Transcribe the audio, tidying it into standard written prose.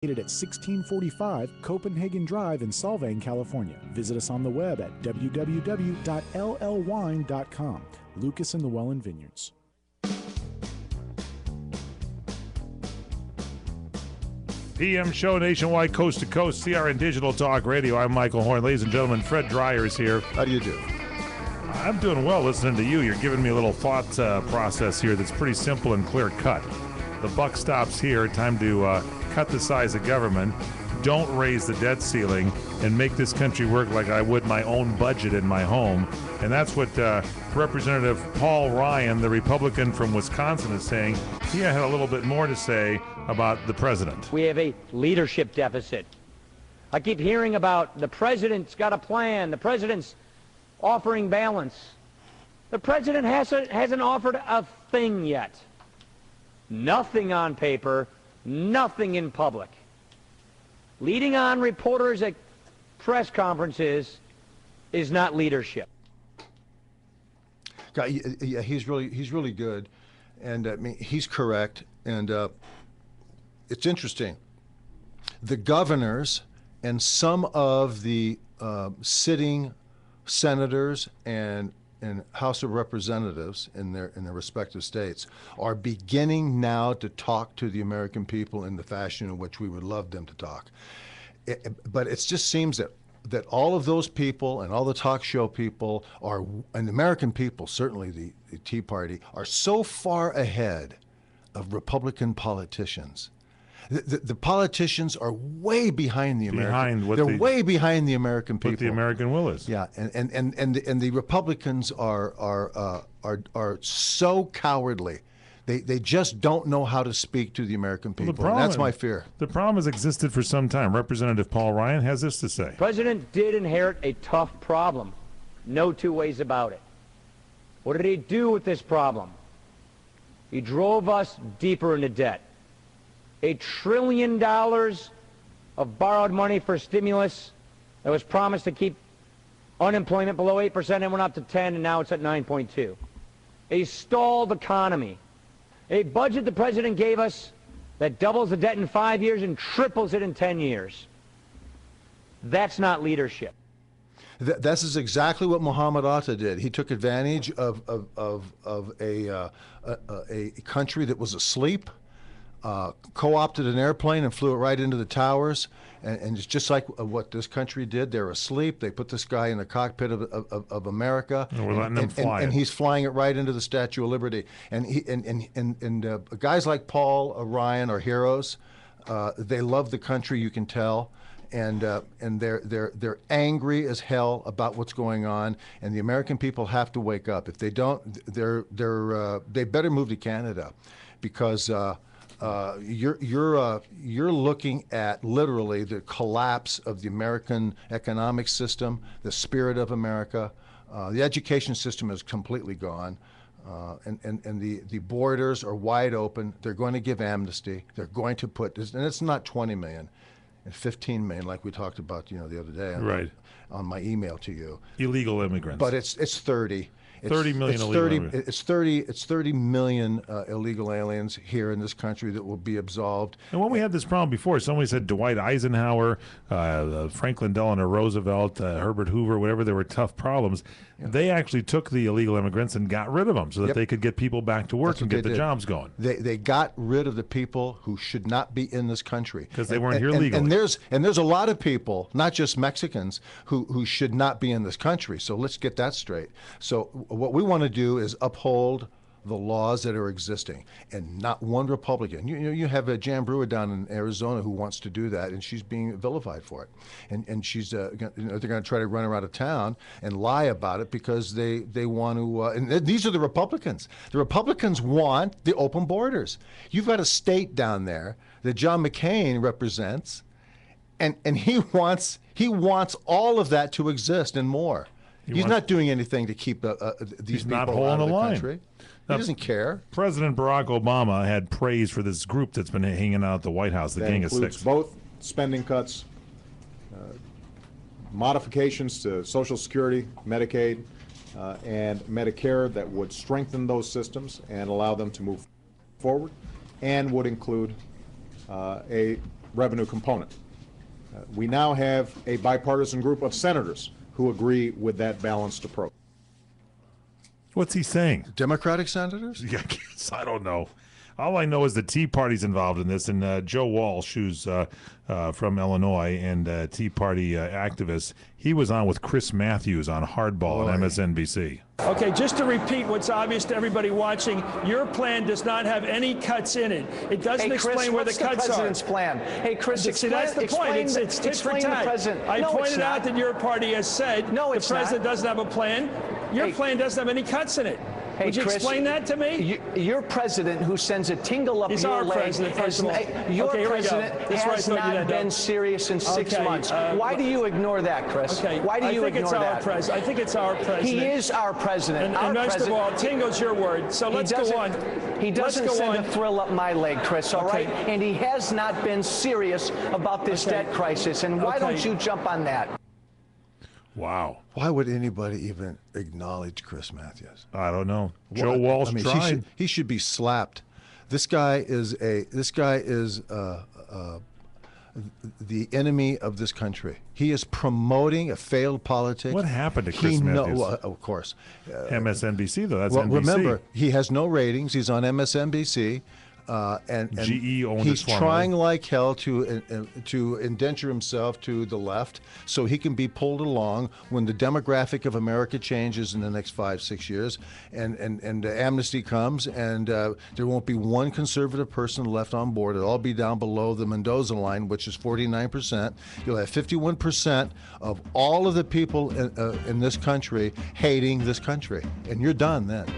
Located at 1645 Copenhagen Drive in Solvang, California. Visit us on the web at www.llwine.com. Lucas and Llewellyn Vineyards. PM show nationwide, coast to coast, CRN Digital Talk Radio. I'm Michael Horn. Ladies and gentlemen, Fred Dreyer is here. How do you do? I'm doing well listening to you. You're giving me a little thought process here that's pretty simple and clear cut. The buck stops here. Time to cut the size of government. Don't raise the debt ceiling and make this country work like I would my own budget in my home. And that's what Representative Paul Ryan, the Republican from Wisconsin, is saying. He had a little bit more to say about the president. We have a leadership deficit. I keep hearing about the president's got a plan. The president's offering balance. The president hasn't offered a thing yet. Nothing on paper, nothing in public. Leading on reporters at press conferences is not leadership. Yeah, he's really good, and I mean, he's correct. And it's interesting. The governors and some of the sitting senators and House of Representatives in their respective states are beginning now to talk to the American people in the fashion in which we would love them to talk. But it just seems that all of those people and all the talk show people and the American people, certainly the Tea Party, are so far ahead of Republican politicians. The politicians are way behind the American. They're way behind the American people. What the American will is. Yeah, and the Republicans are so cowardly. They just don't know how to speak to the American people. Well, that's my fear. The problem has existed for some time. Representative Paul Ryan has this to say. The president did inherit a tough problem. No two ways about it. What did he do with this problem? He drove us deeper into debt. $1 trillion of borrowed money for stimulus that was promised to keep unemployment below 8% and went up to 10, and now it's at 9.2. A stalled economy. A budget the president gave us that doubles the debt in 5 years and triples it in 10 years. That's not leadership. This is exactly what Muhammad Atta did. He took advantage of a country that was asleep, co-opted an airplane and flew it right into the towers, and it's just like what this country did. They're asleep. They put this guy in the cockpit of America, and we're letting him fly and he's flying it right into the Statue of Liberty. And guys like Paul Ryan are heroes. They love the country, you can tell, and they're angry as hell about what's going on. And the American people have to wake up. If they don't, they better move to Canada, because. You're looking at literally the collapse of the American economic system, the spirit of America. The education system is completely gone, and the borders are wide open. They're going to give amnesty. They're going to put this, and it's not 20 million, and 15 million like we talked about, the other day on my email to you. Illegal immigrants. But it's 30. 30 million illegal. It's 30 million illegal aliens here in this country that will be absolved. And when we had this problem before, somebody said Dwight Eisenhower, Franklin Delano Roosevelt, Herbert Hoover, whatever, there were tough problems. Yeah. They actually took the illegal immigrants and got rid of them so that they could get people back to work and get the jobs going. They got rid of the people who should not be in this country because they weren't here legally. And there's a lot of people, not just Mexicans, who should not be in this country. So let's get that straight. So what we want to do is uphold the laws that are existing, and not one Republican. You have a Jan Brewer down in Arizona who wants to do that, and she's being vilified for it. And she's they're going to try to run her out of town and lie about it because they want to. And these are the Republicans. The Republicans want the open borders. You've got a state down there that John McCain represents, and he wants all of that to exist and more. He's not doing anything to keep these people out of the country. He doesn't care. President Barack Obama had praise for this group that's been hanging out at the White House, the Gang of Six. That includes both spending cuts, modifications to Social Security, Medicaid, and Medicare that would strengthen those systems and allow them to move forward, and would include a revenue component. We now have a bipartisan group of senators who agree with that balanced approach. What's he saying? Democratic senators? Yeah, I guess I don't know. All I know is the Tea Party's involved in this, and Joe Walsh, who's from Illinois and Tea Party activist, he was on with Chris Matthews on Hardball on MSNBC. Okay, just to repeat what's obvious to everybody watching, your plan does not have any cuts in it. It doesn't explain where the cuts the president's are. plan? Hey, Chris, See, that's the point. It's tit for tat. I pointed out that your party has said the president doesn't have a plan. Your plan doesn't have any cuts in it. Hey, Would you Chris, explain that to me? Your president, who sends a tingle up He's your our leg, president, first of all. your Okay, here we go. president This is where I has thought you'd not end been up. serious in 6 Okay, months. Why do you ignore that, Chris? Okay, Why do you ignore that? I think it's our president. He is our president. And first of all, tingo's your word. So let's go on. He doesn't send a thrill up my leg, Chris, all right? And he has not been serious about this debt crisis. And why don't you jump on that? Wow. Why would anybody even acknowledge Chris Matthews? I don't know. Joe Walsh tried. He should be slapped. This guy is the enemy of this country. He is promoting a failed politics. What happened to Chris Matthews? Of course. MSNBC, though. That's well, NBC. remember, he has no ratings. He's on MSNBC. And GE owned he's it trying like hell to indenture himself to the left so he can be pulled along when the demographic of America changes in the next 5-6 years, and amnesty comes, and there won't be one conservative person left on board. It'll all be down below the Mendoza line, which is 49%. You'll have 51% of all of the people in this country hating this country, and you're done then.